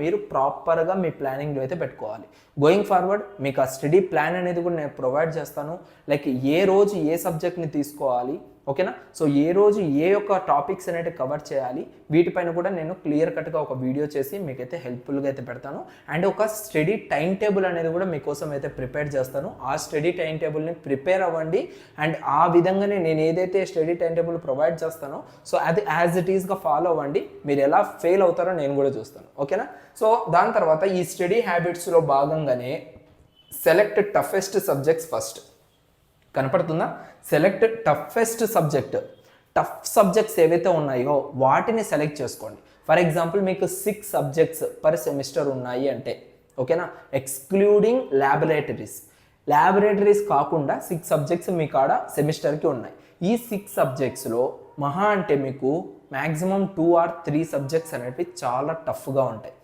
మీరు ప్రాపర్గా మీ ప్లానింగ్లో అయితే పెట్టుకోవాలి. గోయింగ్ ఫార్వర్డ్ మీకు ఆ స్టడీ ప్లాన్ అనేది కూడా నేను ప్రొవైడ్ చేస్తాను. లైక్ ఏ రోజు ఏ సబ్జెక్ట్ని తీసుకోవాలి, ఓకేనా. సో ఏ రోజు ఏ యొక్క టాపిక్స్ అనేవి కవర్ చేయాలి, వీటిపైన కూడా నేను క్లియర్ కట్గా ఒక వీడియో చేసి మీకైతే హెల్ప్ఫుల్గా అయితే పెడతాను. అండ్ ఒక స్టడీ టైం టేబుల్ అనేది కూడా మీకోసం అయితే ప్రిపేర్ చేస్తాను. ఆ స్టడీ టైం టేబుల్ని ప్రిపేర్ అవ్వండి. అండ్ ఆ విధంగానే నేను ఏదైతే స్టడీ టైం టేబుల్ ప్రొవైడ్ చేస్తానో సో అది యాజ్ ఇట్ ఈస్గా ఫాలో అవ్వండి. మీరు ఎలా ఫెయిల్ అవుతారో నేను కూడా చూస్తాను, ఓకేనా. సో దాని తర్వాత ఈ స్టడీ హ్యాబిట్స్లో భాగంగానే సెలెక్ట్ టఫెస్ట్ సబ్జెక్ట్స్ ఫస్ట్. కనపడుతుందా? Select toughest subject. Tough subjects ఏవైతే ఉన్నాయో వాటిని సెలెక్ట్ చేసుకోండి. ఫర్ ఎగ్జాంపుల్ మీకు 6 సబ్జెక్ట్స్ పర్ సెమిస్టర్ ఉన్నాయి అంటే, ఓకేనా, ఎక్స్క్లూడింగ్ ల్యాబొరేటరీస్ కాకుండా 6 సబ్జెక్ట్స్ మీ కాడ సెమిస్టర్కి ఉన్నాయి. ఈ 6 సబ్జెక్ట్స్లో మహా అంటే మీకు మ్యాక్సిమం 2 or 3 సబ్జెక్ట్స్ అనేవి చాలా టఫ్గా ఉంటాయి.